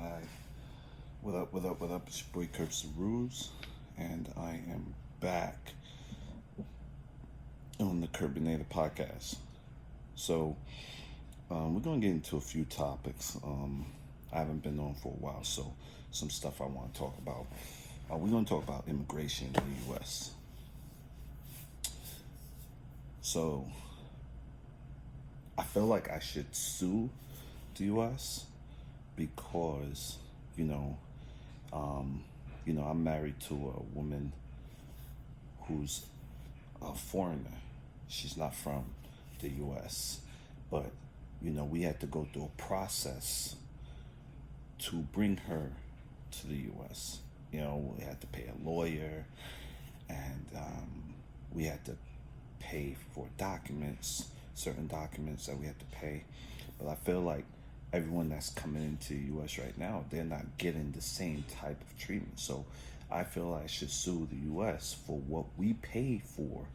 Hi. What up, what up, what up? It's your boy Curbs the Rules, and I am back on the Kerbinator podcast. So, we're going to get into a few topics. I haven't been on for a while, so some stuff I want to talk about. We're going to talk about immigration in the U.S. So, I feel like I should sue the U.S. because, you know, um, I'm married to a woman who's a foreigner. She's not from the U.S., but we had to go through a process to bring her to the U.S. We had to pay a lawyer, and we had to pay for certain documents that we had to pay. But I feel like everyone that's coming into the U.S. right now, they're not getting the same type of treatment. So I feel I should sue the U.S. for what we pay for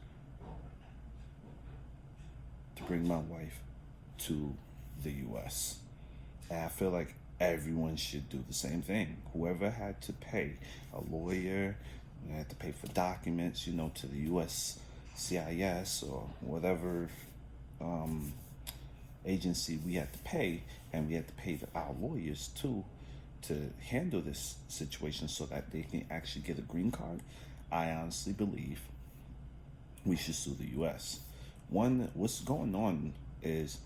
to bring my wife to the U.S. And I feel like everyone should do the same thing. Whoever had to pay a lawyer, had to pay for documents, to the U.S. CIS or whatever agency we had to pay, and we had to pay our lawyers too to handle this situation so that they can actually get a green card. I honestly believe we should sue the U.S. What's going on is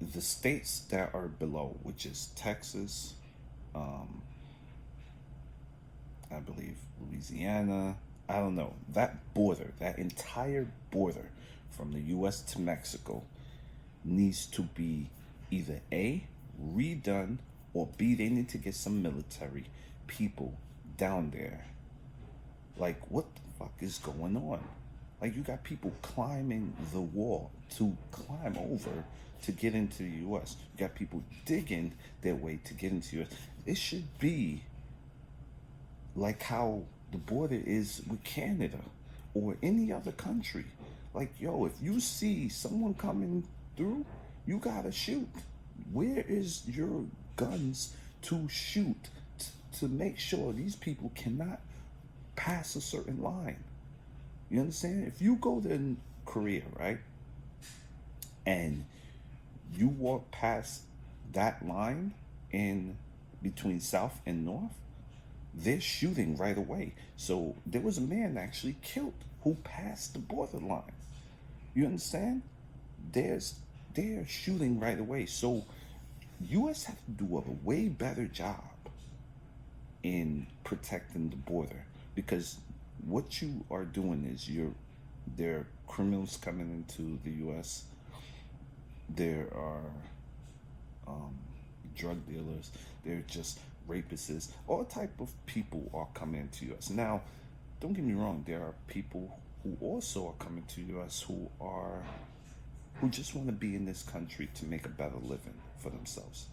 the states that are below, which is Texas, um, I believe Louisiana, I don't know, that entire border from the U.S. to Mexico needs to be either A, redone, or B, they need to get some military people down there. Like, what the fuck is going on? Like, you got people climbing the wall to climb over to get into the U.S. You got people digging their way to get into the U.S. It should be like how the border is with Canada or any other country. Like, yo, if you see someone coming through, you gotta shoot. Where is your guns to shoot to make sure these people cannot pass a certain line? You understand? If you go to Korea, right, and you walk past that line in between South and North, they're shooting right away. So there was a man actually killed who passed the borderline. You understand? There's they're shooting right away. So U.S. have to do a way better job in protecting the border, because what you are doing is there are criminals coming into the U.S. There are drug dealers. They're just rapists. All type of people are coming into U.S. Now, don't get me wrong. There are people who also are coming to U.S. who just want to be in this country to make a better living for themselves.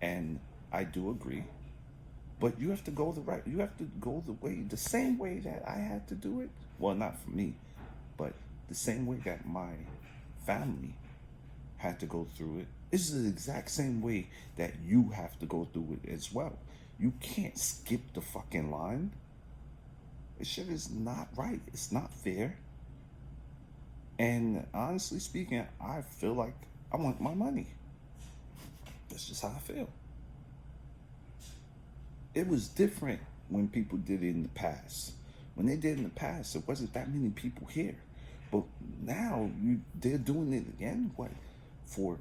And I do agree. But you have to go you have to go the same way that I had to do it. Well, not for me, but the same way that my family had to go through it. This is the exact same way that you have to go through it as well. You can't skip the fucking line. This shit is not right. It's not fair. And honestly speaking, I feel like I want my money. That's just how I feel. It was different when people did it in the past. When they did it in the past, there wasn't that many people here. But now they're doing it again. What? For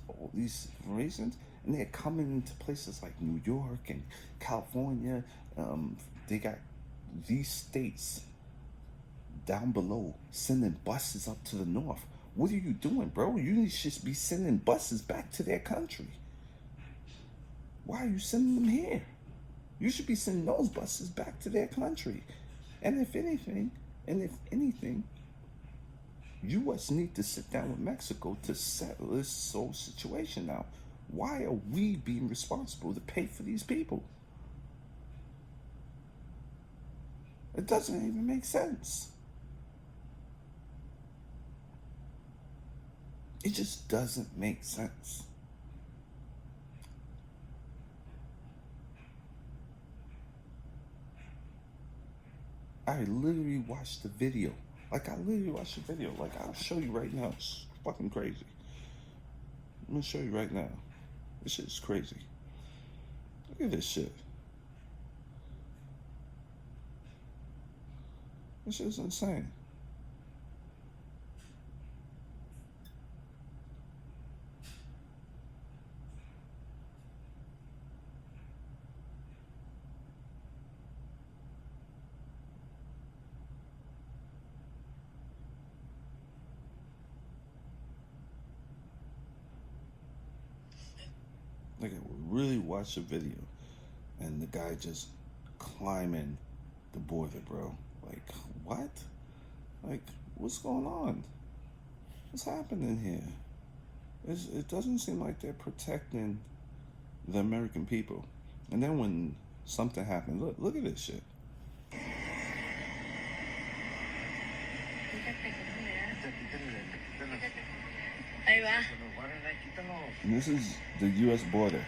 all these reasons, and they're coming into places like New York and California. They got these states down below sending buses up to the north. What are you doing, bro? You should just be sending buses back to their country. Why are you sending them here? You should be sending those buses back to their country. And if anything, U.S. need to sit down with Mexico to settle this whole situation out. Why are we being responsible to pay for these people? It doesn't even make sense. It just doesn't make sense. I literally watched the video. Like, I literally watched the video. Like, I'll show you right now. It's fucking crazy. I'm gonna show you right now. This shit's crazy. Look at this shit. This shit's insane. Like, really watch the video, and the guy just climbing the border, bro. Like, what? Like, what's going on? What's happening here? It doesn't seem like they're protecting the American people. And then when something happens, look at this shit. And this is the U.S. border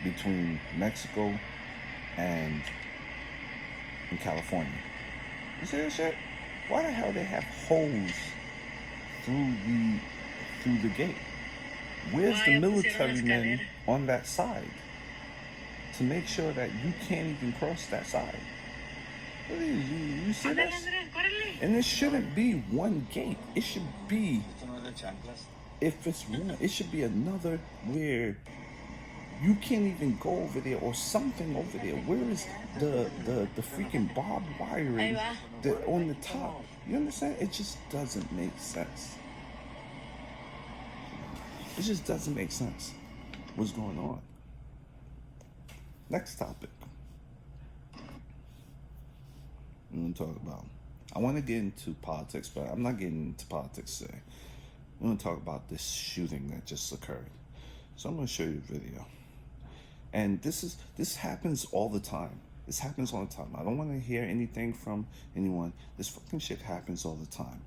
between Mexico and California. You see that shit? Why the hell they have holes through the gate? Where's the military men on that side to make sure that you can't even cross that side? What is, you see this? And it shouldn't be one gate. It should be, if it's one, it should be another where you can't even go over there, or something over there. Where is the freaking barbed wiring on the top? You understand? It just doesn't make sense. It just doesn't make sense. What's going on? Next topic. I'm going to talk about. I want to get into politics, but I'm not getting into politics today. I'm going to talk about this shooting that just occurred. So I'm going to show you a video. And this happens all the time. This happens all the time. I don't want to hear anything from anyone. This fucking shit happens all the time.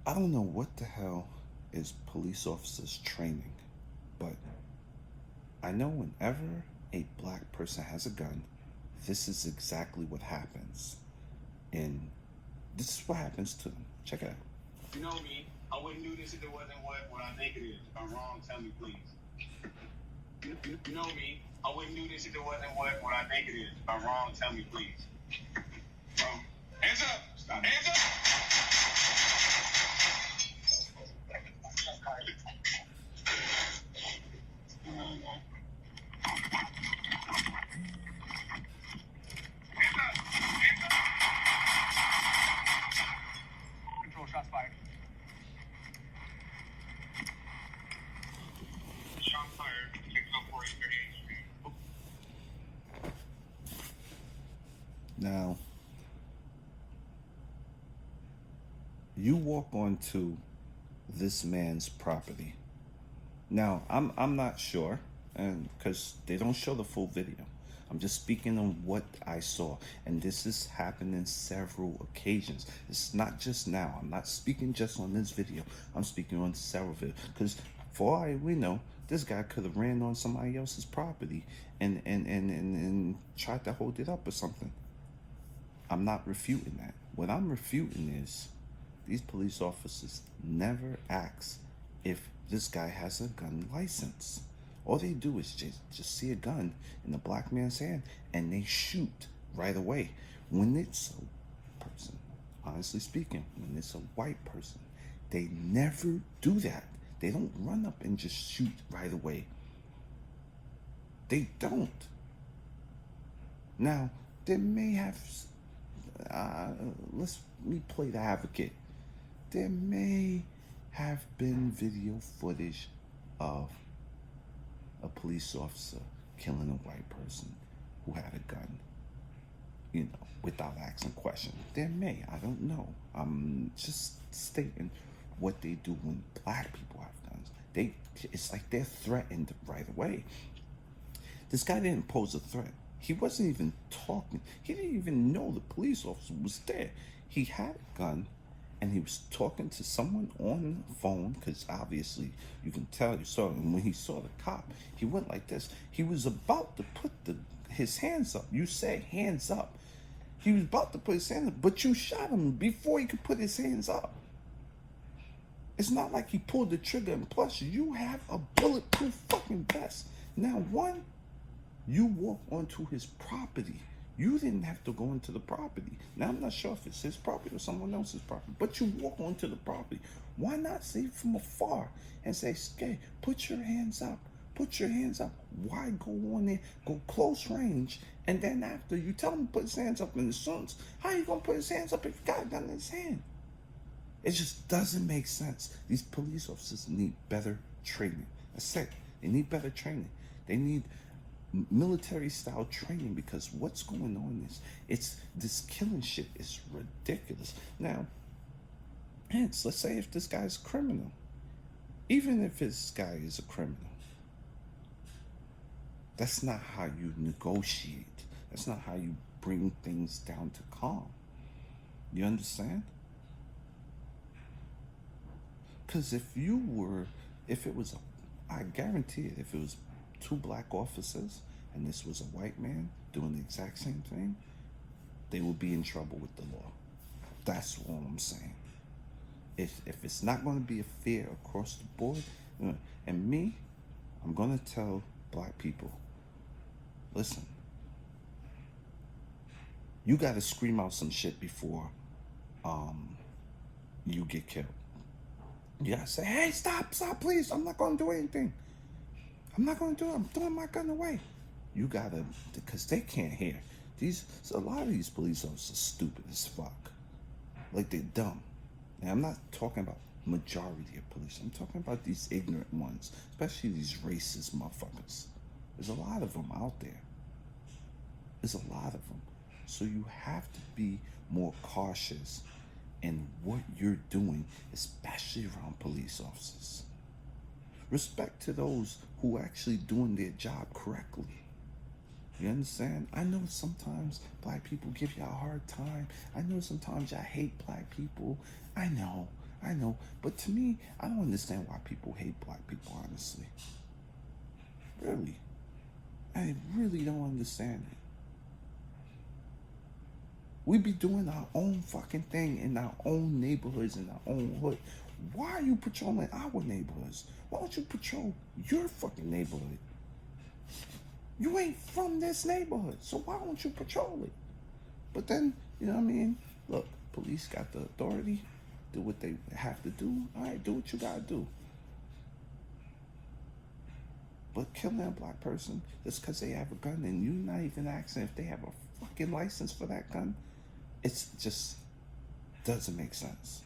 I don't know what the hell is police officers training, but I know whenever a black person has a gun, this is exactly what happens. And this is what happens to them. Check it out. You know me, I wouldn't do this if it wasn't what I think it is. If I'm wrong, tell me please. You know me, I wouldn't do this if it wasn't what I think it is. If I'm wrong, tell me please. Hands up! Stop. Hands up! Control, shots fired. Shot fired. 604 Now, you walk onto this man's property. Now, I'm not sure, and because they don't show the full video. I'm just speaking on what I saw, and this has happened in several occasions. It's not just now. I'm not speaking just on this video. I'm speaking on several videos, because for all we know, this guy could have ran on somebody else's property and tried to hold it up or something. I'm not refuting that. What I'm refuting is these police officers never ask if this guy has a gun license. All they do is just see a gun in the black man's hand and they shoot right away. When it's a person, honestly speaking, when it's a white person, they never do that. They don't run up and just shoot right away. They don't. Now, they may have, let me play the advocate. There may have been video footage of a police officer killing a white person who had a gun, you know, without asking questions. There may, I don't know. I'm just stating what they do when black people have guns. It's like they're threatened right away. This guy didn't pose a threat. He wasn't even talking. He didn't even know the police officer was there. He had a gun, and he was talking to someone on the phone, because obviously you can tell you saw him. When he saw the cop, he went like this. He was about to put his hands up. You say hands up. He was about to put his hands up, but you shot him before he could put his hands up. It's not like he pulled the trigger, and plus you have a bulletproof fucking vest. Now, one, you walk onto his property. You didn't have to go into the property. Now, I'm not sure if it's his property or someone else's property, but you walk onto the property. Why not see from afar and say, "Skay, put your hands up. Put your hands up." Why go on there, go close range, and then after you tell him to put his hands up in the suns, how you gonna put his hands up if he got a gun in his hand? It just doesn't make sense. These police officers need better training. That's it. They need better training. They need military style training, because what's going on is this killing shit is ridiculous. Now, hence, let's say if this guy's a criminal, even if this guy is a criminal, that's not how you negotiate. That's not how you bring things down to calm. You understand? Because if it was I guarantee it, if it was two black officers and this was a white man doing the exact same thing, they would be in trouble with the law. That's all I'm saying. If it's not going to be a fair across the board, and me, I'm going to tell black people, listen, you got to scream out some shit before you get killed. You got to say, "Hey, stop, please. I'm not going to do anything. I'm not going to do it. I'm throwing my gun away." You got to, because they can't hear. A lot of these police officers are stupid as fuck. Like, they're dumb. And I'm not talking about majority of police. I'm talking about these ignorant ones, especially these racist motherfuckers. There's a lot of them out there. There's a lot of them. So you have to be more cautious in what you're doing, especially around police officers. Respect to those who are actually doing their job correctly. You understand? I know sometimes black people give you a hard time. I know sometimes I hate black people. I know. But to me, I don't understand why people hate black people, honestly. Really. I really don't understand it. We be doing our own fucking thing in our own neighborhoods, in our own hood. Why are you patrolling our neighborhoods? Why don't you patrol your fucking neighborhood? You ain't from this neighborhood, so why don't you patrol it? But then, you know what I mean? Look, police got the authority, do what they have to do. All right, do what you gotta do. But killing a black person just because they have a gun and you not even asking if they have a fucking license for that gun, it's just doesn't make sense.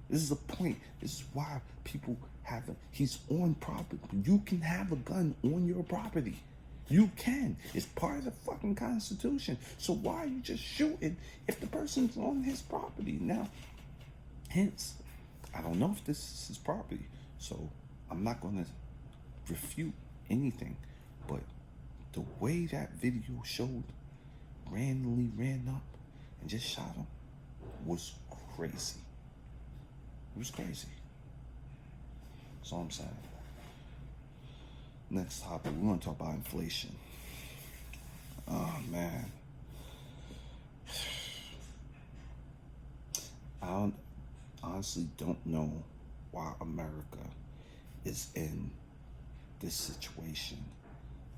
This is the point. This is why people have he's on property. You can have a gun on your property. You can. It's part of the fucking Constitution. So why are you just shooting if the person's on his property? Now, hence, I don't know if this is his property, so I'm not going to refute anything. But the way that video showed, randomly ran up and just shot him, was crazy. It was crazy. That's all I'm saying. Next topic, we're going to talk about inflation. Oh, man. I honestly don't know why America is in this situation.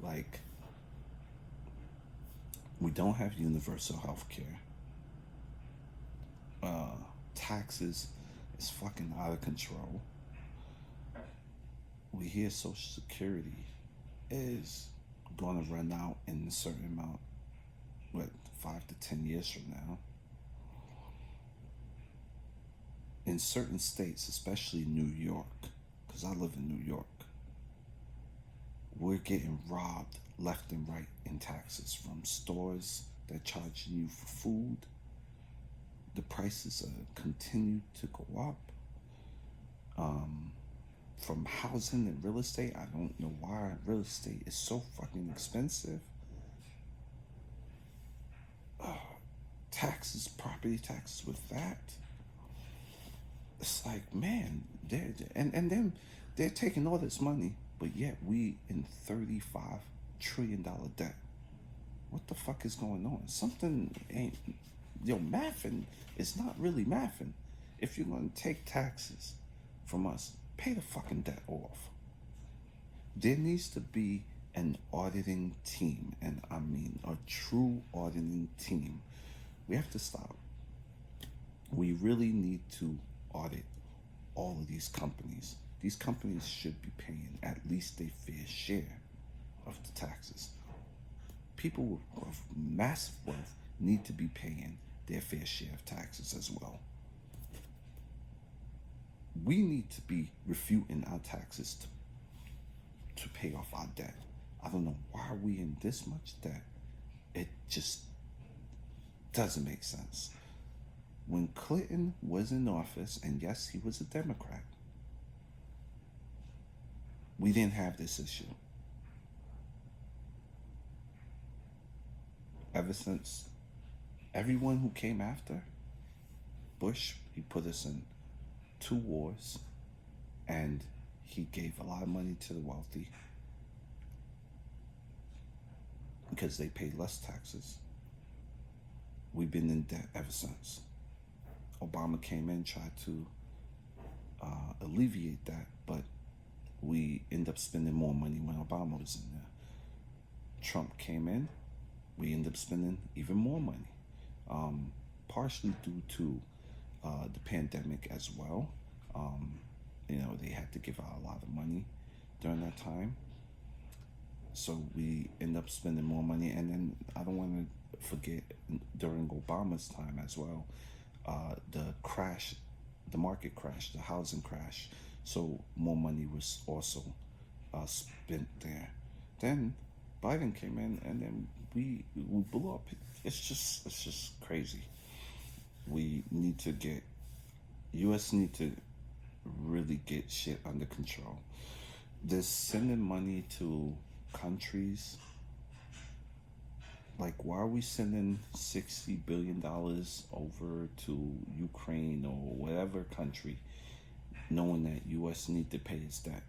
Like, we don't have universal health care. Taxes is fucking out of control. We hear Social Security is going to run out in a certain amount, 5 to 10 years from now. In certain states, especially New York, because I live in New York, we're getting robbed left and right in taxes from stores that charging you for food. The prices continue to go up. From housing and real estate, I don't know why real estate is so fucking expensive. Taxes, property taxes with that. It's like, man, and then they're taking all this money, but yet we in $35 trillion debt. What the fuck is going on? Something ain't. Yo, mathing is not really mathing. If you're gonna take taxes from us, pay the fucking debt off. There needs to be an auditing team, and I mean a true auditing team. We have to stop. We really need to audit all of these companies. These companies should be paying at least their fair share of the taxes. People of massive wealth need to be paying their fair share of taxes as well. We need to be refuting our taxes to pay off our debt. I don't know why we in this much debt. It just doesn't make sense. When Clinton was in office, and yes, he was a Democrat, we didn't have this issue. Ever since everyone who came after Bush, he put us in 2 wars, and he gave a lot of money to the wealthy because they paid less taxes. We've been in debt ever since. Obama came in, tried to alleviate that, but we end up spending more money when Obama was in there. Trump came in, we end up spending even more money, partially due to the pandemic as well. They had to give out a lot of money during that time. So we end up spending more money. And then I don't want to forget during Obama's time as well, the crash, the market crash, the housing crash. So more money was also spent there. Then Biden came in, and then we blew up. It's just crazy. We need to get, U.S. need to really get shit under control. This sending money to countries, like, why are we sending $60 billion over to Ukraine or whatever country, knowing that U.S. need to pay its debt?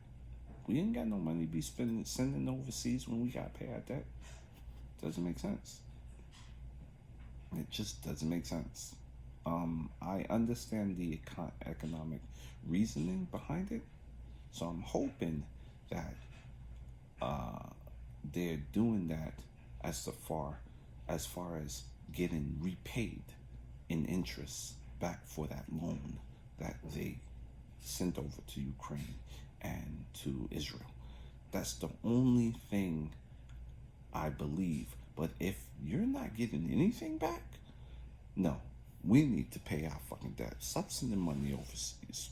We ain't got no money to be sending overseas when we got to pay our debt. Doesn't make sense. It just doesn't make sense. I understand the economic reasoning behind it, so I'm hoping that they're doing that as far as getting repaid in interest back for that loan that they sent over to Ukraine and to Israel. That's the only thing I believe. But if you're not getting anything back, no, we need to pay our fucking debt. Stop sending money overseas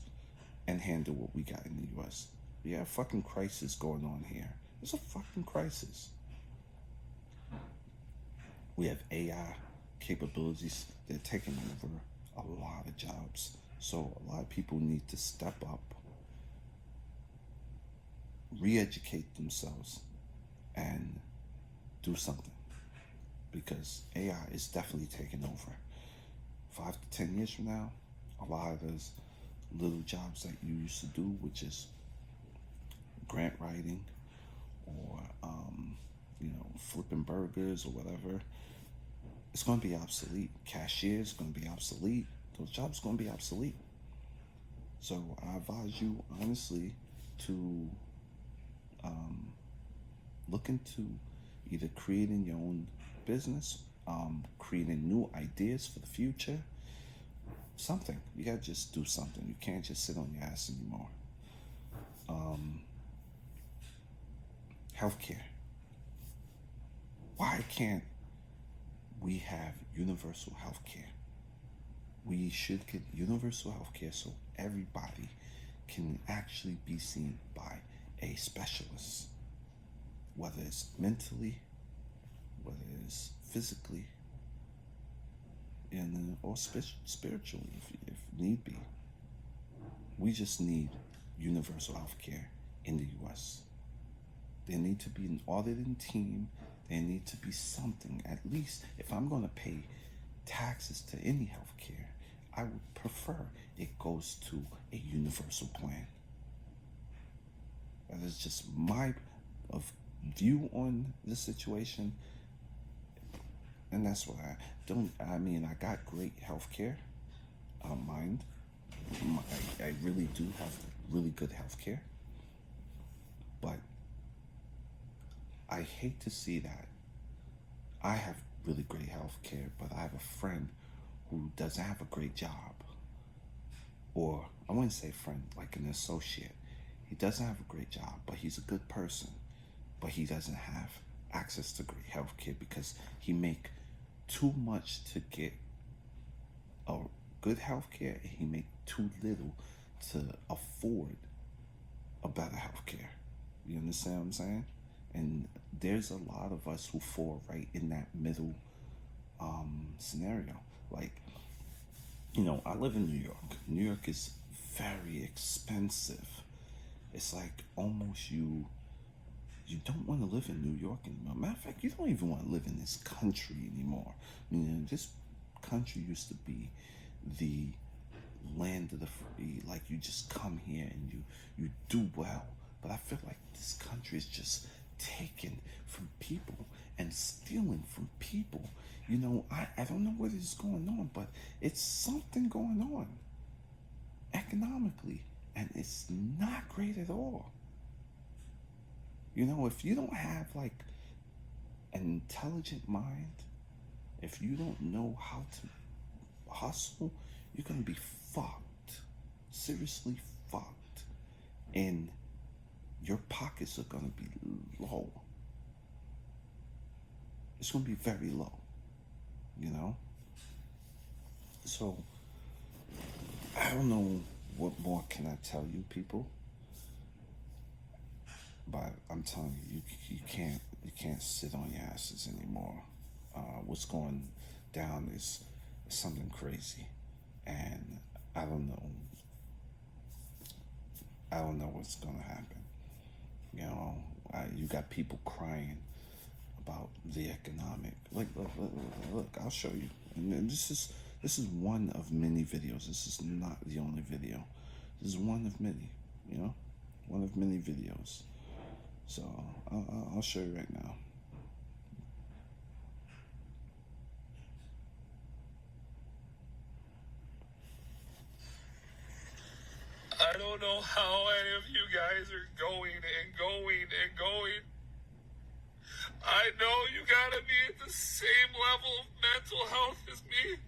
and handle what we got in the U.S. We have a fucking crisis going on here. It's a fucking crisis. We have AI capabilities. They're taking over a lot of jobs. So a lot of people need to step up, re-educate themselves, and do something. Because AI is definitely taking over. 5 to 10 years from now, a lot of those little jobs that you used to do, which is grant writing or flipping burgers or whatever, it's going to be obsolete. Cashier is going to be obsolete. Those jobs are going to be obsolete. So I advise you honestly to look into either creating your own business, creating new ideas for the future. Something. You gotta just do something. You can't just sit on your ass anymore. Healthcare. Why can't we have universal healthcare? We should get universal healthcare so everybody can actually be seen by a specialist, whether it's mentally, whether it's physically, or spiritually, if need be. We just need universal healthcare in the U.S. There need to be an auditing team. There need to be something. At least, if I'm going to pay taxes to any healthcare, I would prefer it goes to a universal plan. That is just my view on this situation. And that's what I don't. I mean, I got great health care. I don't mind. I really do have really good health care. But I hate to see that. I have really great health care, but I have a friend who doesn't have a great job. Or, I wouldn't say friend, like an associate. He doesn't have a great job, but he's a good person. But he doesn't have access to great health care because he make too much to get a good health care, and he make too little to afford a better health care. You understand what I'm saying? And there's a lot of us who fall right in that middle scenario. Like, I live in New York. New York is very expensive. It's like almost you don't want to live in New York anymore. Matter of fact, you don't even want to live in this country anymore. This country used to be the land of the free. Like, you just come here and you do well. But I feel like this country is just taken from people and stealing from people. I don't know what is going on, but it's something going on economically, and it's not great at all. If you don't have like an intelligent mind, if you don't know how to hustle, you're gonna be fucked. Seriously fucked. And your pockets are gonna be low. It's gonna be very low. So I don't know what more can I tell you people. But I'm telling you, you can't sit on your asses anymore. What's going down is something crazy, and I don't know. I don't know what's gonna happen. You got people crying about the economic. Look, I'll show you. And this is one of many videos. This is not the only video. This is one of many. One of many videos. So I'll show you right now. I don't know how any of you guys are going and going and going. I know you gotta be at the same level of mental health as me.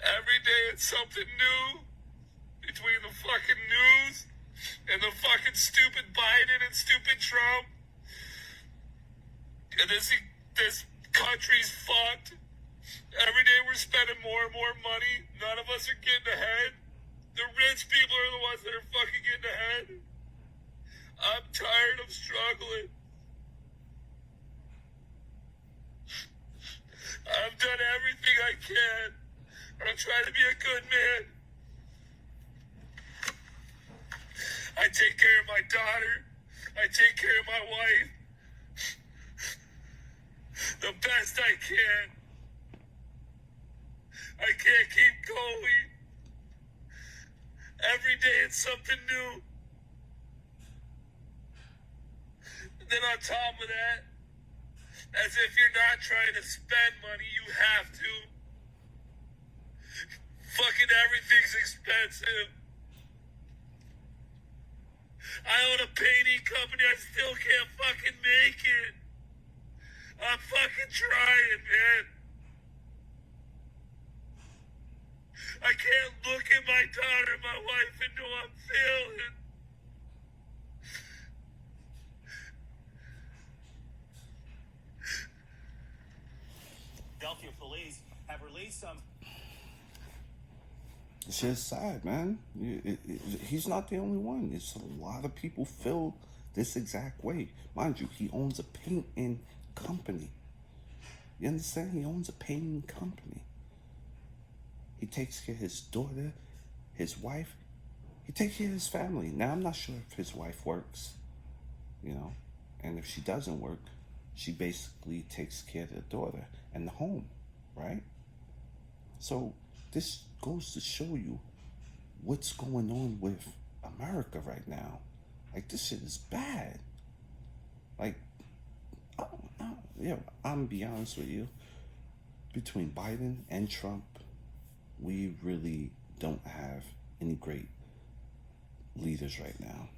Every day it's something new between the fucking news and the fucking stupid Biden and stupid Trump. And this country's fucked. Every day we're spending more and more money. None of us are getting ahead. The rich people are the ones that are fucking getting ahead. I'm tired of struggling. I've done everything I can. I'm trying to be a good man. I take care of my daughter. I take care of my wife. The best I can. I can't keep going. Every day it's something new. And then on top of that, as if you're not trying to spend money, you have to. Fucking everything's expensive. I own a painting company, I still can't fucking make it. I'm fucking trying, man. I can't look at my daughter and my wife and know I'm failing. Philadelphia police have released some. It's just sad, man. He's not the only one. It's a lot of people feel this exact way. Mind you, he owns a painting company. You understand? He owns a painting company. He takes care of his daughter, his wife. He takes care of his family. Now, I'm not sure if his wife works, and if she doesn't work, she basically takes care of the daughter and the home, right? So this goes to show you what's going on with America right now. Like, this shit is bad. Like, Yeah, I'm be honest with you. Between Biden and Trump, we really don't have any great leaders right now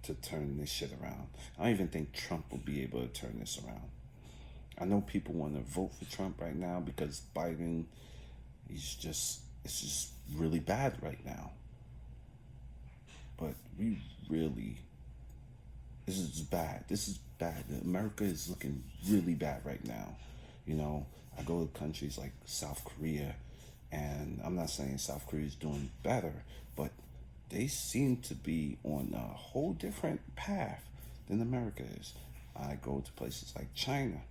to turn this shit around. I don't even think Trump will be able to turn this around. I know people want to vote for Trump right now because Biden, it's just really bad right now. But we really, this is bad. This is bad. America is looking really bad right now. You know, I go to countries like South Korea, and I'm not saying South Korea is doing better, but they seem to be on a whole different path than America is. I go to places like China.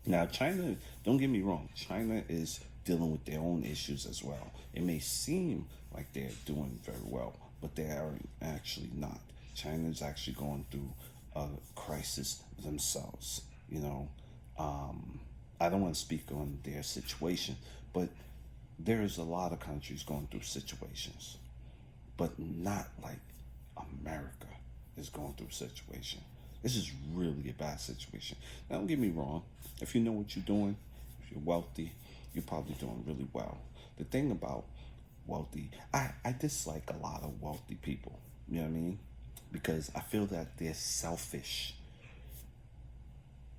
Now, China, don't get me wrong, China is dealing with their own issues as well. It may seem like they're doing very well, but they are actually not. China is actually going through a crisis themselves. You know, I don't want to speak on their situation, but there's a lot of countries going through situations, but not like America is going through a situation. This is really a bad situation. Now, don't get me wrong. If you know what you're doing, if you're wealthy, you're probably doing really well. The thing about wealthy, I dislike a lot of wealthy people. You know what I mean? Because I feel that they're selfish.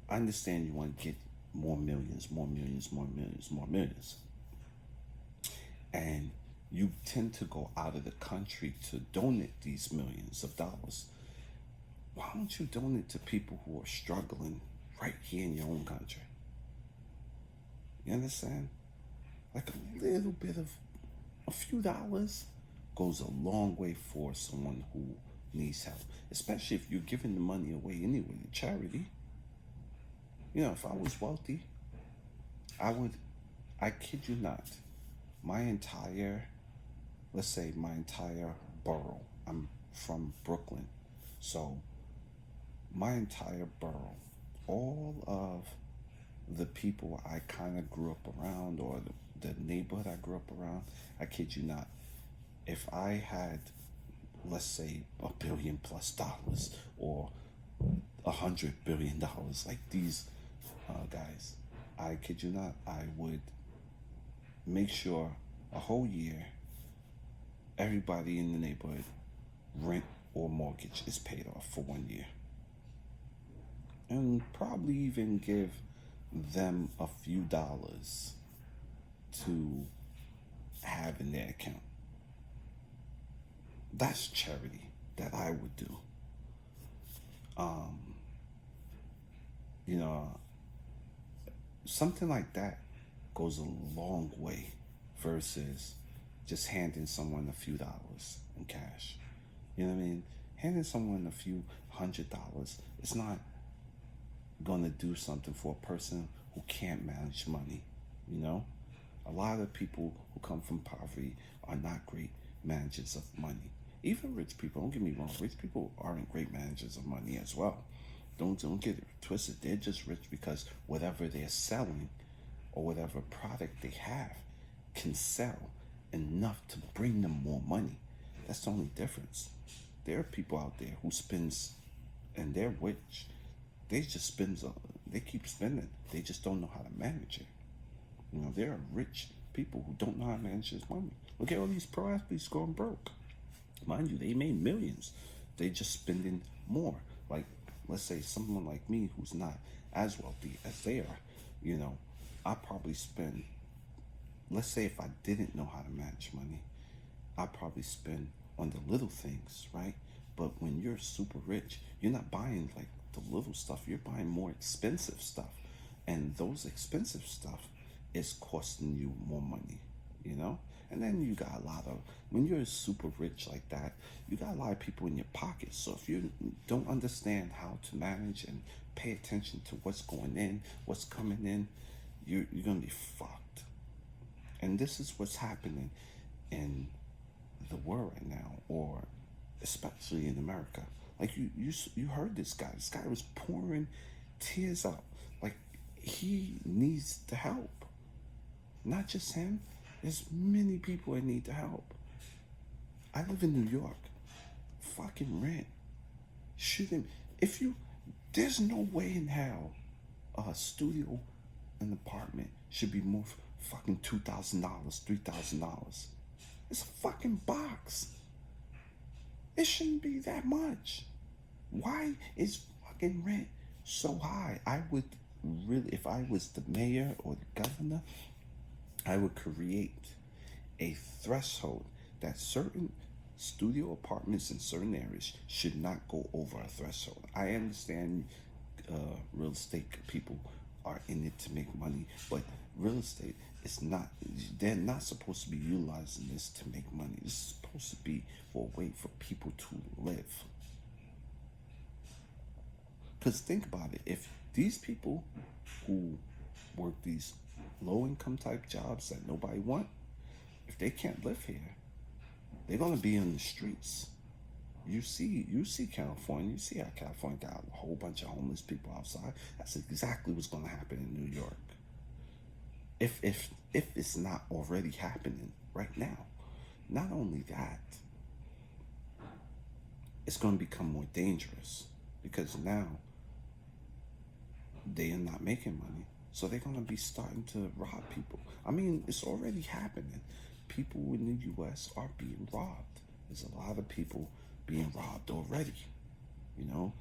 I understand you want to get more millions, more millions, more millions, more millions. And you tend to go out of the country to donate these millions of dollars. Why don't you donate to people who are struggling right here in your own country? You understand? Like a little bit of a few dollars goes a long way for someone who needs help, especially if you're giving the money away anyway to charity. You know, if I was wealthy, I kid you not, my entire, let's say my entire borough, I'm from Brooklyn, so my entire borough, all of the people I kind of grew up around, or the neighborhood I grew up around, I kid you not, if I had, let's say, $1 billion+ or $100 billion like these guys, I kid you not, I would make sure a whole year everybody in the neighborhood rent or mortgage is paid off for 1 year, and probably even give them a few dollars to have in their account. That's charity that I would do. You know, something like that goes a long way versus just handing someone a few dollars in cash. You know what I mean? Handing someone a few $100, it's not going to do something for a person who can't manage money. You know, a lot of people who come from poverty are not great managers of money. Even rich people, don't get me wrong, rich people aren't great managers of money as well. Don't get it twisted. They're just rich because whatever they're selling or whatever product they have can sell enough to bring them more money. That's the only difference. There are people out there who spends, and they're rich. They just spend. They keep spending. They just don't know how to manage it. You know, there are rich people who don't know how to manage this money. Look at all these pro athletes going broke. Mind you, they made millions. They just spending more. Like, let's say someone like me who's not as wealthy as they are, you know, I probably spend, let's say if I didn't know how to manage money, I probably spend on the little things, right? But when you're super rich, you're not buying like the little stuff, you're buying more expensive stuff. And those expensive stuff is costing you more money, you know? And then you got a lot of, when you're super rich like that, you got a lot of people in your pocket. So if you don't understand how to manage and pay attention to what's going in, what's coming in, you're going to be fucked. And this is what's happening in the world right now, or especially in America. Like you heard this guy. This guy was pouring tears out. Like he needs the help. Not just him. There's many people that need the help. I live in New York. Fucking rent. Shouldn't, if you, there's no way in hell a studio, an apartment should be more fucking $2,000, $3,000. It's a fucking box. It shouldn't be that much. Why is fucking rent so high? I would really, if I was the mayor or the governor, I would create a threshold that certain studio apartments in certain areas should not go over a threshold. I understand real estate people are in it to make money, but real estate is not, they're not supposed to be utilizing this to make money. This is supposed to be for a way for people to live. Because think about it, if these people who work these low income type jobs that nobody want, if they can't live here, they're gonna be in the streets. You see California. You see how California got a whole bunch of homeless people outside. That's exactly what's gonna happen in New York. If it's not already happening right now. Not only that, it's gonna become more dangerous because now they are not making money, so they're gonna be starting to rob people. I mean, it's already happening. People in the U.S. are being robbed. There's a lot of people being robbed already. You know,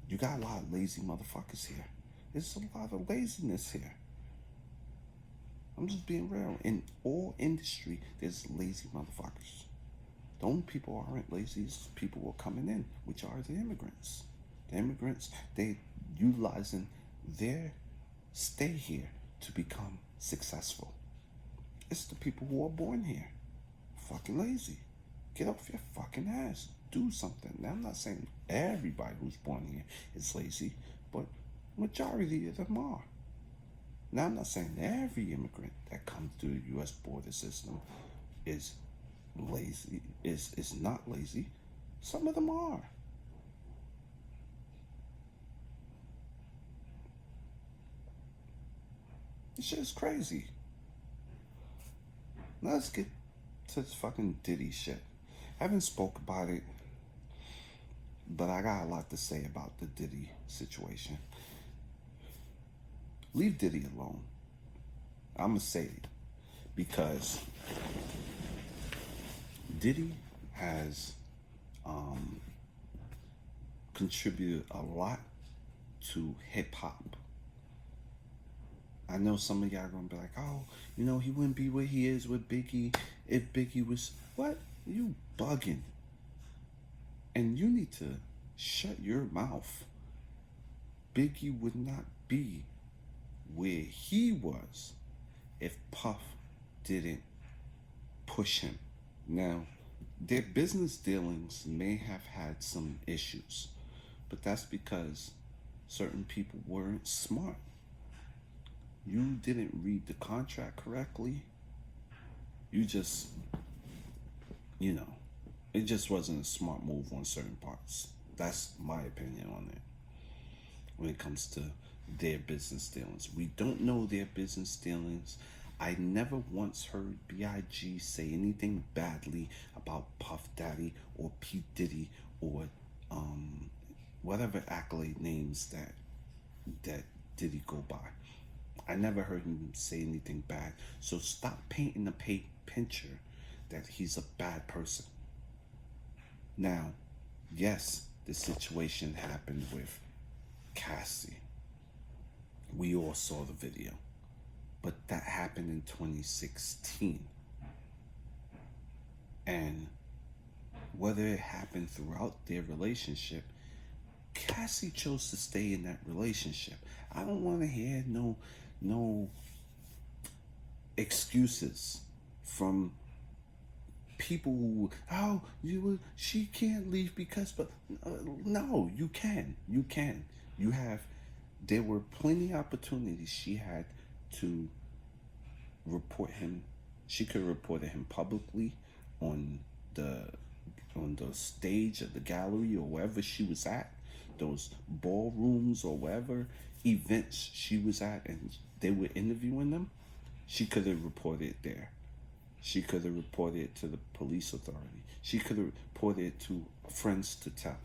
you got a lot of lazy motherfuckers here. There's a lot of laziness here. I'm just being real. In all industry, there's lazy motherfuckers. The only people who aren't lazy is people who are coming in, which are the immigrants. The immigrants, they utilizing their stay here to become successful. It's the people who are born here. Fucking lazy. Get off your fucking ass. Do something. Now, I'm not saying everybody who's born here is lazy, but majority of them are. Now, I'm not saying every immigrant that comes through the U.S. border system is lazy, is not lazy. Some of them are. This shit is crazy. Let's get to this fucking Diddy shit. I haven't spoke about it, but I got a lot to say about the Diddy situation. Leave Diddy alone. I'm gonna say it because Diddy has contributed a lot to hip hop. I know some of y'all gonna be like, oh, you know, he wouldn't be where he is with Biggie if Biggie was, what? You bugging. And you need to shut your mouth. Biggie would not be where he was if Puff didn't push him. Now, their business dealings may have had some issues, but that's because certain people weren't smart. You didn't read the contract correctly. You just, you know, it just wasn't a smart move on certain parts. That's my opinion on it. When it comes to their business dealings, we don't know their business dealings. I never once heard B.I.G. say anything badly about Puff Daddy or P. Diddy or whatever accolade names that Diddy go by. I never heard him say anything bad. So stop painting the picture that he's a bad person. Now, yes, the situation happened with Cassie. We all saw the video. But that happened in 2016. And whether it happened throughout their relationship, Cassie chose to stay in that relationship. I don't want to hear no excuses from people who, oh, she can't leave because, but no, you can. There were plenty of opportunities she had to report him. She could have reported him publicly on the stage of the gallery or wherever she was at, those ballrooms or wherever events she was at, and they were interviewing them. She could have reported it there. She could have reported it to the police authority. She could have reported it to friends to tell.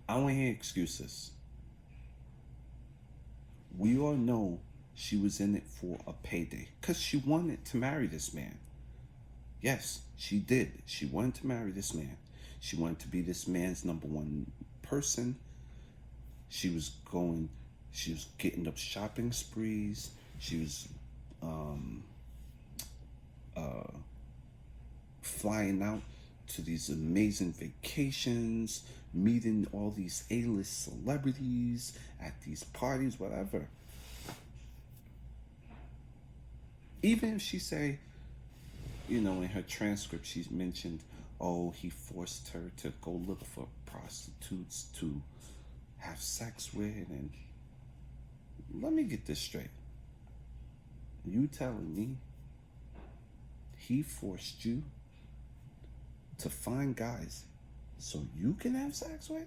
I don't hear excuses. We all know she was in it for a payday because she wanted to marry this man. Yes, she did. She wanted to marry this man. She wanted to be this man's number one person. She was getting up shopping sprees. She was flying out to these amazing vacations, meeting all these A-list celebrities at these parties, whatever. Even if she say, in her transcript, she's mentioned, oh, he forced her to go look for prostitutes to have sex with. And let me get this straight. You telling me he forced you to find guys so you can have sex with?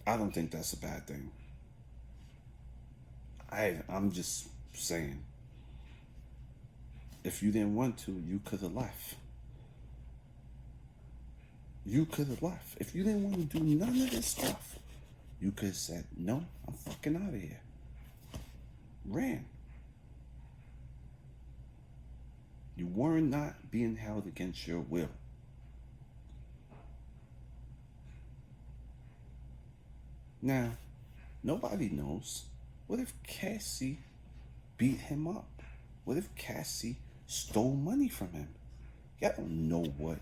I don't think that's a bad thing. I'm just saying, if you didn't want to, you could have left. You could have left. If you didn't want to do none of this stuff, you could have said, no, I'm fucking out of here. Ran. You were not being held against your will. Now, nobody knows. What if Cassie beat him up? What if Cassie stole money from him? Y'all don't know what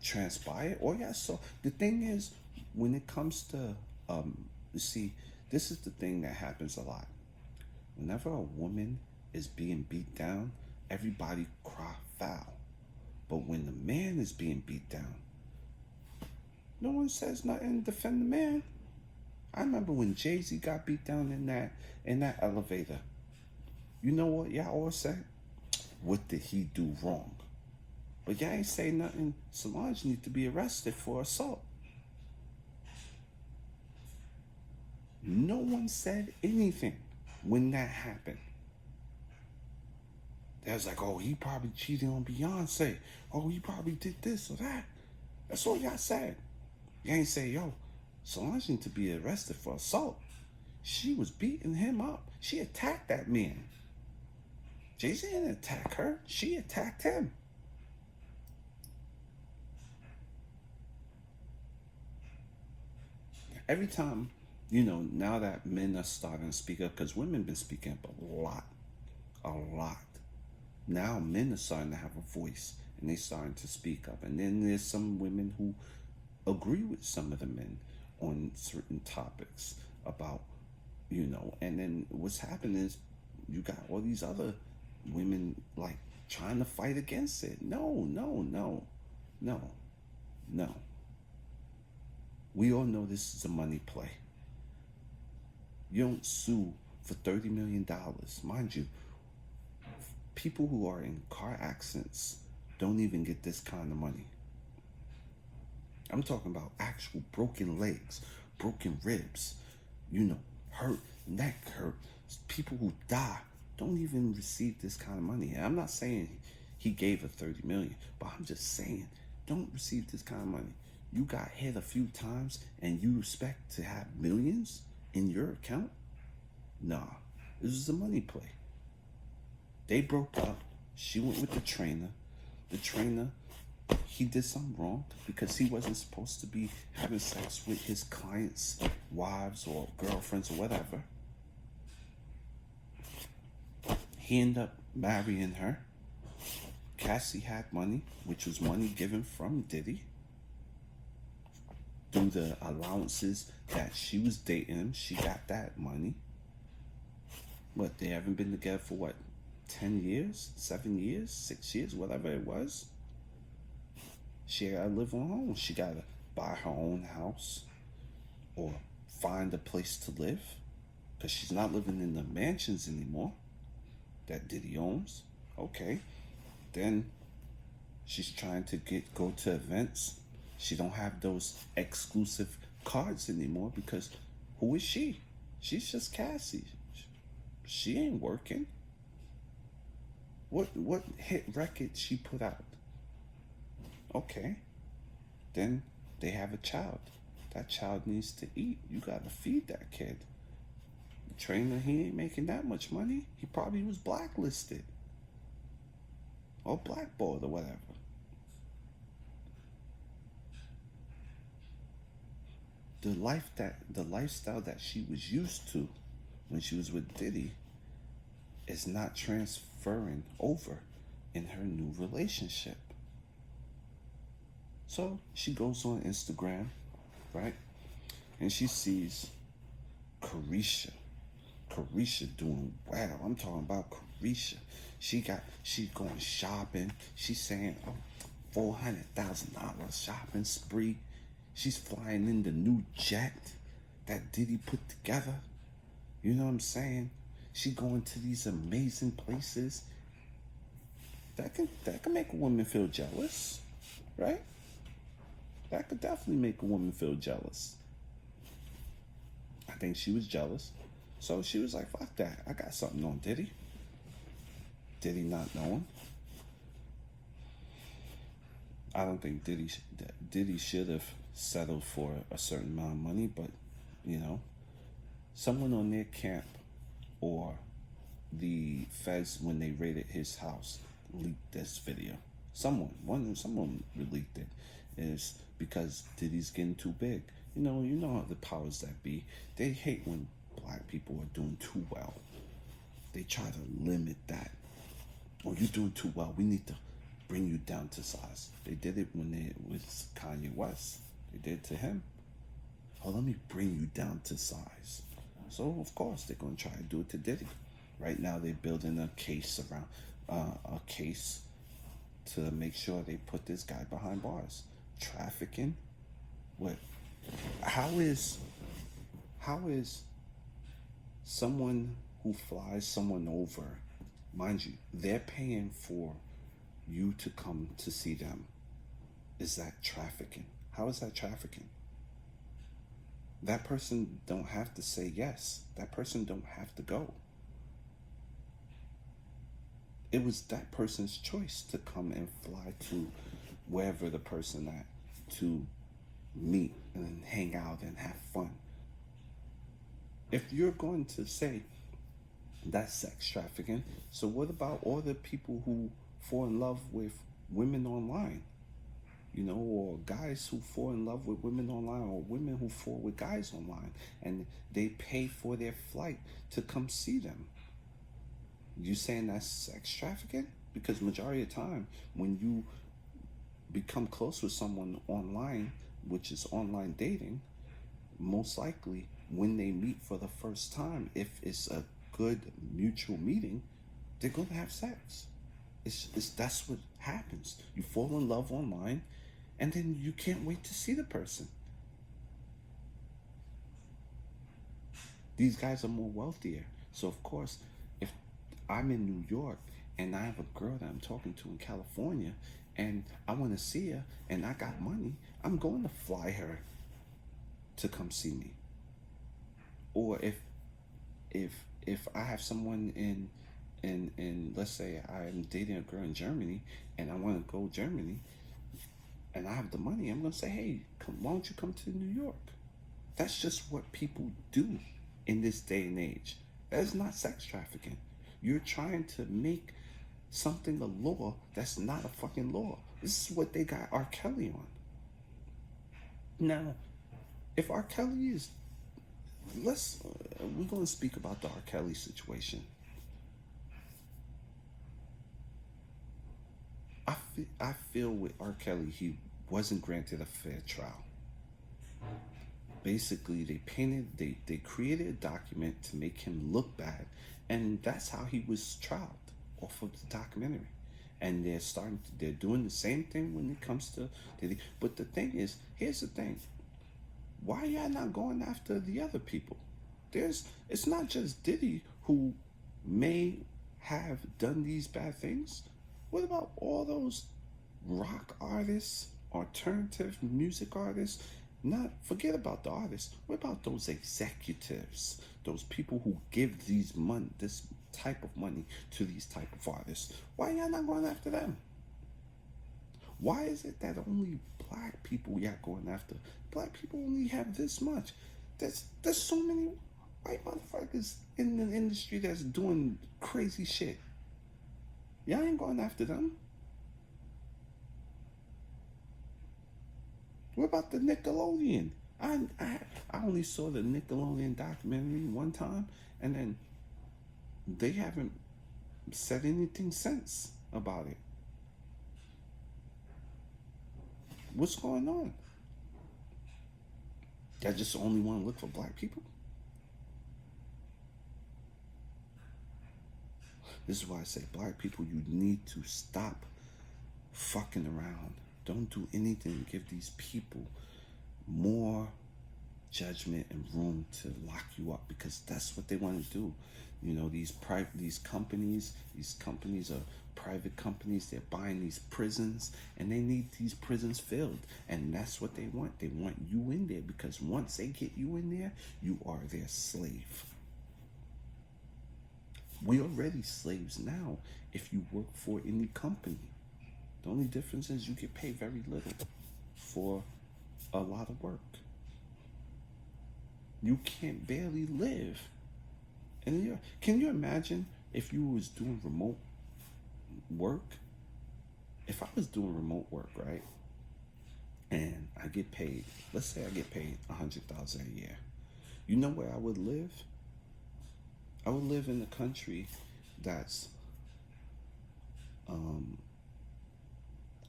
transpired. Or y'all saw. The thing is, when it comes to, you see, this is the thing that happens a lot. Whenever a woman is being beat down, everybody cry foul. But when the man is being beat down, no one says nothing to defend the man. I remember when Jay-Z got beat down in that elevator. You know what y'all all said? What did he do wrong? But y'all ain't say nothing. Solange need to be arrested for assault. No one said anything when that happened. They was like, oh, he probably cheated on Beyonce. Oh, he probably did this or that. That's all y'all said. Y'all ain't say, yo, Solange need to be arrested for assault. She was beating him up. She attacked that man. Jay-Z didn't attack her. She attacked him. Every time, now that men are starting to speak up, because women been speaking up a lot. Now men are starting to have a voice, and they starting to speak up. And then there's some women who agree with some of the men on certain topics about, and then what's happening is you got all these other women like trying to fight against it. No. We all know this is a money play. You don't sue for $30 million. Mind you, people who are in car accidents don't even get this kind of money. I'm talking about actual broken legs, broken ribs, hurt, neck hurt. People who die don't even receive this kind of money. And I'm not saying he gave her $30 million, but I'm just saying, don't receive this kind of money. You got hit a few times and you expect to have millions in your account? Nah, this is a money play. They broke up. She went with the trainer. The trainer, he did something wrong because he wasn't supposed to be having sex with his clients' wives or girlfriends or whatever. He ended up marrying her. Cassie had money, which was money given from Diddy, through the allowances that she was dating him. She got that money. What, they haven't been together for 10 years, 7 years, 6 years, whatever it was. She gotta live on her own. She gotta buy her own house or find a place to live, because she's not living in the mansions anymore that Diddy owns. Okay, then she's trying to go to events. She don't have those exclusive cards anymore because who is she? She's just Cassie. She ain't working. What hit record she put out? Okay, then they have a child. That child needs to eat. You gotta feed that kid. The trainer, he ain't making that much money. He probably was blacklisted or blackballed or whatever. The lifestyle that she was used to when she was with Diddy is not transferring over in her new relationship. So she goes on Instagram, right? And she sees Carisha. Carisha doing well. I'm talking about Carisha. She going shopping. She's saying, oh, $400,000 shopping spree. She's flying in the new jet that Diddy put together. You know what I'm saying? She going to these amazing places. That can make a woman feel jealous, right? That could definitely make a woman feel jealous. I think she was jealous. So she was like, fuck that. I got something on Diddy. Diddy not knowing. I don't think Diddy should have settled for a certain amount of money, but, you know, someone on their camp or the feds, when they raided his house, leaked this video. Someone leaked it. Is because Diddy's getting too big. You know how the powers that be, they hate when black people are doing too well. They try to limit that. Oh, you're doing too well. We need to bring you down to size. They did it when they with Kanye West. They did it to him. Oh, let me bring you down to size. So of course they're gonna try to do it to Diddy. Right now they're building a case around a case to make sure they put this guy behind bars. Trafficking. What? How is someone who flies someone over, mind you, they're paying for you to come to see them. Is that trafficking? How is that trafficking? That person don't have to say yes. That person don't have to go. It was that person's choice to come and fly to wherever the person at to meet and hang out and have fun. If you're going to say that's sex trafficking, so what about all the people who fall in love with women online? Or guys who fall in love with women online, or women who fall with guys online, and they pay for their flight to come see them. You saying that's sex trafficking? Because majority of the time, when you become close with someone online, which is online dating, most likely when they meet for the first time, if it's a good mutual meeting, they're going to have sex. That's what happens. You fall in love online, and then you can't wait to see the person. These guys are more wealthier. So of course, if I'm in New York and I have a girl that I'm talking to in California and I want to see her and I got money, I'm going to fly her to come see me. Or if I have someone in let's say I'm dating a girl in Germany and I want to go to Germany and I have the money, I'm going to say, hey, why don't you come to New York? That's just what people do in this day and age. That is not sex trafficking. You're trying to make something a law that's not a fucking law. This is what they got R. Kelly on. Now, if R. Kelly is, we're going to speak about the R. Kelly situation. I feel with R. Kelly, he wasn't granted a fair trial. Basically, they created a document to make him look bad, and that's how he was trialed, off of the documentary. And they're doing the same thing when it comes to Diddy. But the thing is, here's the thing. Why are y'all not going after the other people? It's not just Diddy who may have done these bad things. What about all those rock artists, alternative music artists? Forget about the artists. What about those executives? Those people who give this type of money to these type of artists? Why y'all not going after them? Why is it that only black people y'all going after? Black people only have this much. There's so many white motherfuckers in the industry that's doing crazy shit. Y'all ain't going after them. What about the Nickelodeon? I only saw the Nickelodeon documentary one time, and then they haven't said anything since about it. What's going on? I just only want to look for black people. This is why I say, black people, you need to stop fucking around. Don't do anything to give these people more judgment and room to lock you up, because that's what they want to do. You know, these companies are private companies. They're buying these prisons, and they need these prisons filled, and that's what they want. They want you in there, because once they get you in there, you are their slave. We're already slaves now if you work for any company. The only difference is you get paid very little for a lot of work. You can't barely live. And can you imagine if you was doing remote work? If I was doing remote work, right, and I get paid, let's say I get paid $100,000 a year. You know where I would live? I would live in a country that's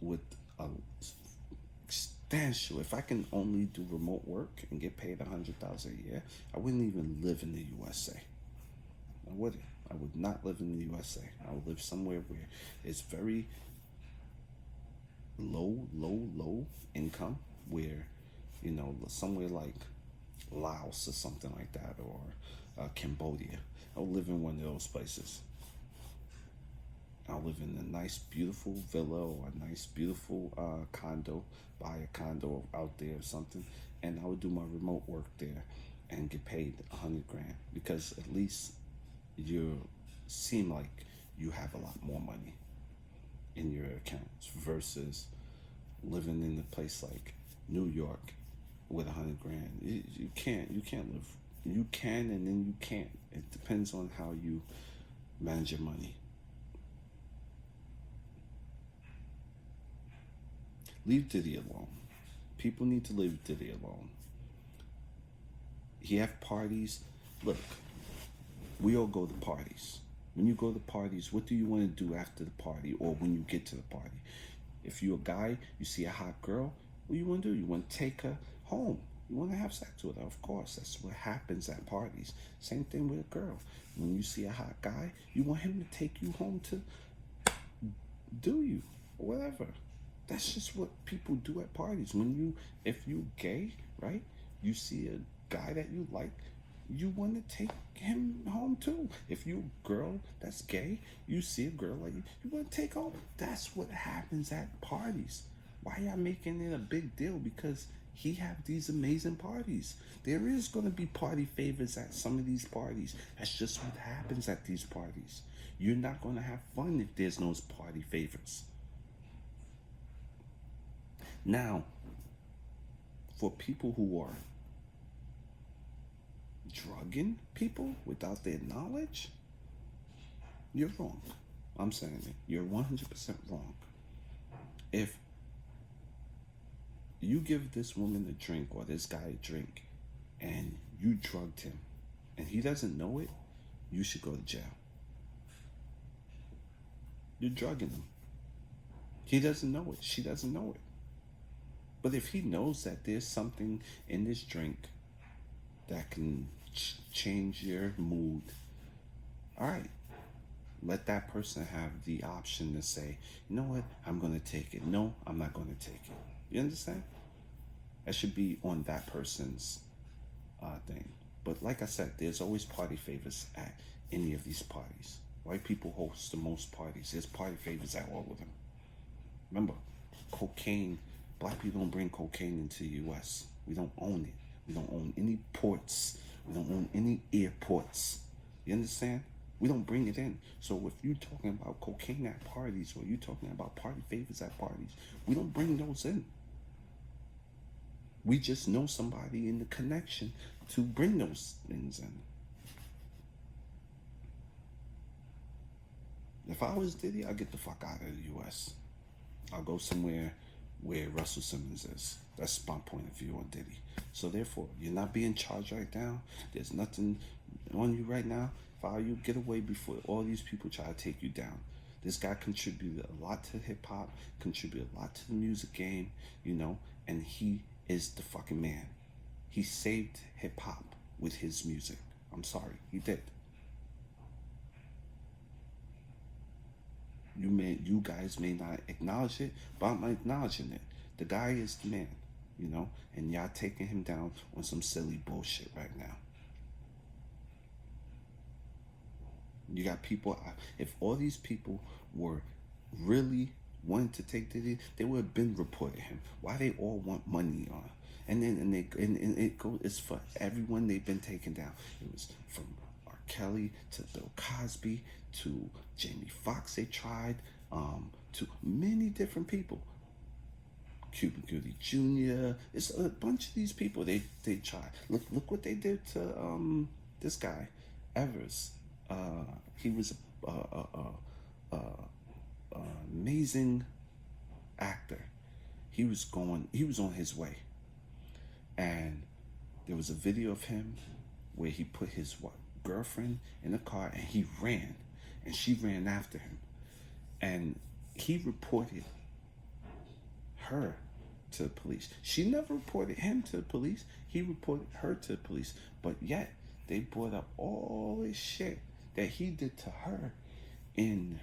with a substantial. If I can only do remote work and get paid $100,000 a year, I wouldn't even live in the USA. I wouldn't. I would not live in the USA. I would live somewhere where it's very low income, where, you know, somewhere like Laos or something like that, or Cambodia. I would live in one of those places. I'll live in a nice, beautiful villa or a nice, beautiful condo, buy a condo out there or something, and I would do my remote work there and get paid $100,000, because at least you seem like you have a lot more money in your accounts versus living in a place like New York with $100,000. You can't live. You can, and then you can't. It depends on how you manage your money. Leave Diddy alone. People need to leave Diddy alone. He have parties. Look, we all go to parties. When you go to parties, what do you want to do after the party, or when you get to the party? If you're a guy, you see a hot girl, what do you want to do? You want to take her home. You want to have sex with her, of course. That's what happens at parties. Same thing with a girl. When you see a hot guy, you want him to take you home to do you, or whatever. That's just what people do at parties. If you gay, right? You see a guy that you like, you want to take him home too. If you a girl that's gay, you see a girl like you want to take home. That's what happens at parties. Why y'all making it a big deal? Because he have these amazing parties. There is going to be party favors at some of these parties. That's just what happens at these parties. You're not going to have fun if there's no party favors. Now, for people who are drugging people without their knowledge, you're wrong. I'm saying it. You're 100% wrong. If you give this woman a drink or this guy a drink and you drugged him and he doesn't know it, you should go to jail. You're drugging him. He doesn't know it. She doesn't know it. But if he knows that there's something in this drink that can change your mood, all right, let that person have the option to say, you know what, I'm going to take it. No, I'm not going to take it. You understand? That should be on that person's thing. But like I said, there's always party favors at any of these parties. White people host the most parties. There's party favors at all of them. Remember, cocaine, black people don't bring cocaine into the U.S. We don't own it. We don't own any ports. We don't own any airports. You understand? We don't bring it in. So if you're talking about cocaine at parties, or you're talking about party favors at parties, we don't bring those in. We just know somebody in the connection to bring those things in. If I was Diddy, I'd get the fuck out of the U.S. I'll go somewhere where Russell Simmons is. That's my point of view on Diddy. So therefore, you're not being charged right now. There's nothing on you right now. If I were you, get away before all these people try to take you down. This guy contributed a lot to hip hop, contributed a lot to the music game, and he is the fucking man. He saved hip hop with his music. I'm sorry, he did. You guys may not acknowledge it, but I'm acknowledging it. The guy is the man, and y'all taking him down on some silly bullshit right now. You got people. If all these people were really wanting to take Diddy, they would have been reporting him. Why they all want money on? And it goes. It's for everyone they've been taken down. It was from R. Kelly to Bill Cosby to Jamie Foxx. They tried to many different people. Cuba Gooding Jr. It's a bunch of these people. They tried. Look what they did to this guy, Evers. He was a amazing actor. He was on his way, and there was a video of him where he put his girlfriend in a car and he ran, and she ran after him, and he reported her to the police. She never reported him to the police. He reported her to the police, but yet they brought up all this shit that he did to her in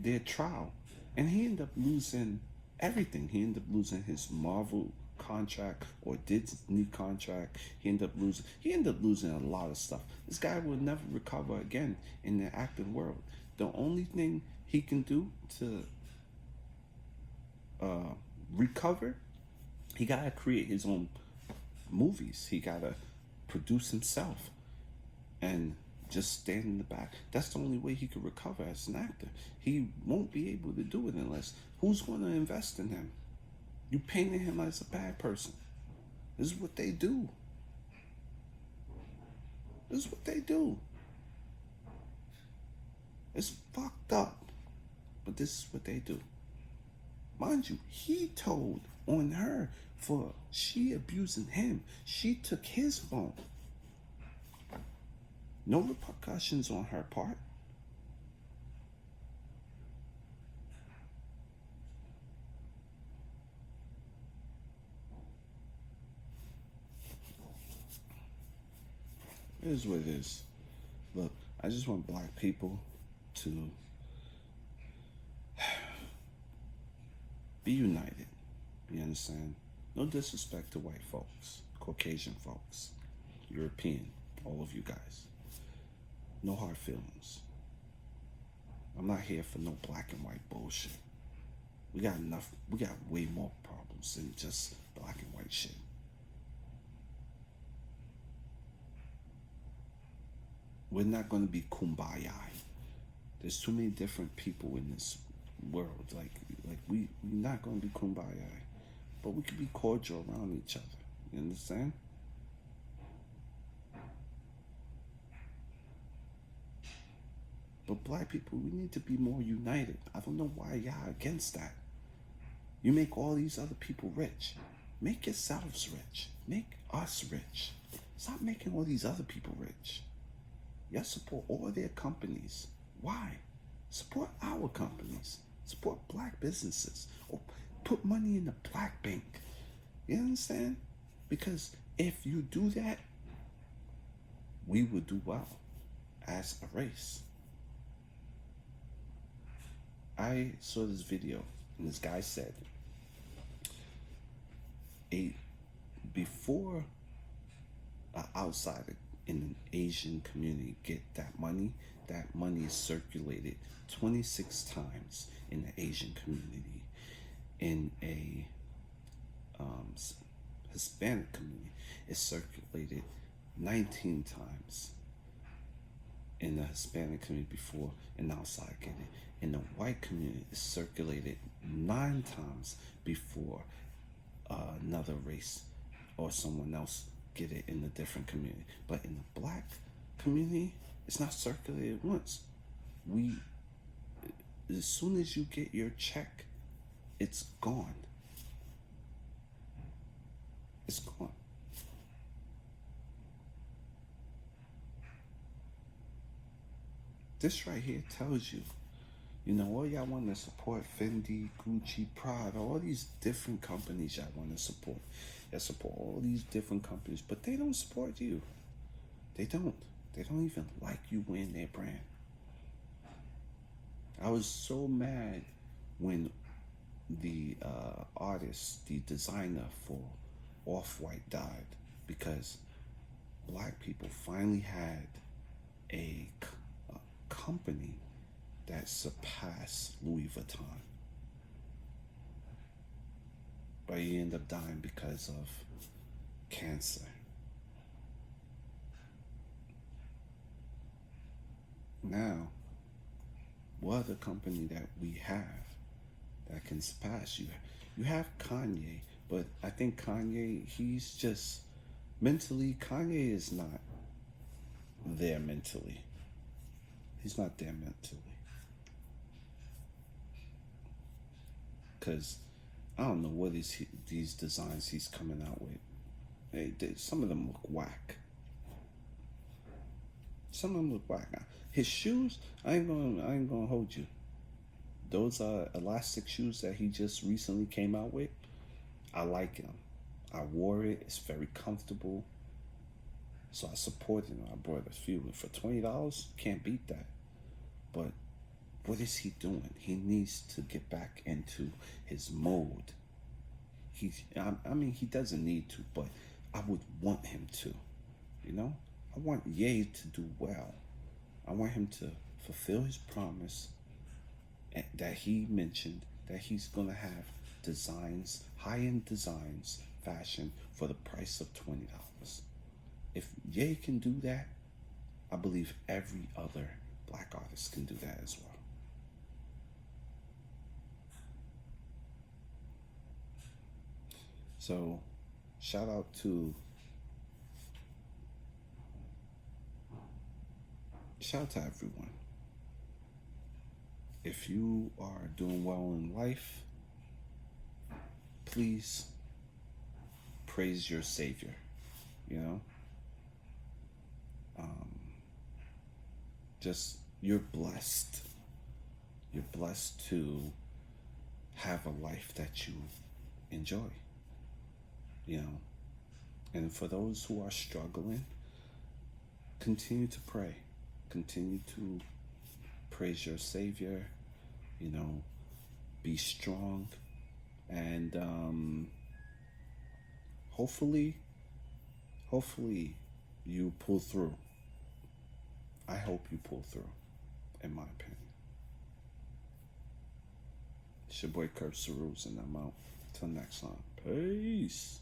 their trial, and he ended up losing everything. He ended up losing his Marvel contract or Disney contract. He ended up losing a lot of stuff. This guy will never recover again in the acting world. The only thing he can do to recover, he gotta create his own movies. He gotta produce himself and just stand in the back. That's the only way he could recover as an actor. He won't be able to do it unless, who's going to invest in him? You painted him as a bad person. This is what they do. This is what they do. It's fucked up, but this is what they do. Mind you, he told on her for she abusing him. She took his phone. No repercussions on her part. It is what it is. Look, I just want black people to be united. You understand? No disrespect to white folks, Caucasian folks, European, all of you guys. No hard feelings. I'm not here for no black and white bullshit. We got way more problems than just black and white shit. We're not going to be kumbaya. There's too many different people in this world. Like we're not going to be kumbaya. But we can be cordial around each other. You understand? But black people, we need to be more united. I don't know why y'all against that. You make all these other people rich. Make yourselves rich. Make us rich. Stop making all these other people rich. Y'all support all their companies. Why? Support our companies. Support black businesses. Or put money in the black bank. You understand? Because if you do that, we will do well as a race. I saw this video, and this guy said, before an outsider in an Asian community get that money is circulated 26 times in the Asian community. In a Hispanic community, it's circulated 19 times. in the Hispanic community before an outside get it. In the white community, it's circulated 9 times before another race or someone else get it in a different community. But in the black community, it's not circulated once. As soon as you get your check, it's gone. It's gone. This right here tells you, all y'all want to support Fendi, Gucci, Prada, all these different companies y'all want to support. Y'all support all these different companies, but they don't support you. They don't. They don't even like you wearing their brand. I was so mad when the artist, the designer for Off-White died, because black people finally had a company that surpassed Louis Vuitton. But he ended up dying because of cancer. Now, what other company that we have that can surpass you? You have Kanye, but I think Kanye, he's just mentally, Kanye is not there mentally. He's not there mentally. Because I don't know what is these designs he's coming out with. Some of them look whack. Some of them look whack. His shoes, I ain't gonna hold you. Those elastic shoes that he just recently came out with, I like them. I wore it. It's very comfortable. So I supported him. I bought a few. And for $20, can't beat that. But what is he doing? He needs to get back into his mode. He doesn't need to, but I would want him to. I want Ye to do well. I want him to fulfill his promise that he mentioned, that he's going to have designs, high-end designs, fashion for the price of $20. If Ye can do that, I believe every other black artist can do that as well. So, shout out to everyone. If you are doing well in life, please praise your Savior. Just, you're blessed. You're blessed to have a life that you enjoy. And for those who are struggling, continue to pray. Continue to praise your Savior. Be strong. And hopefully you pull through. I hope you pull through, in my opinion. It's your boy Kurt Ceruz, and I'm out. Till next time. Peace.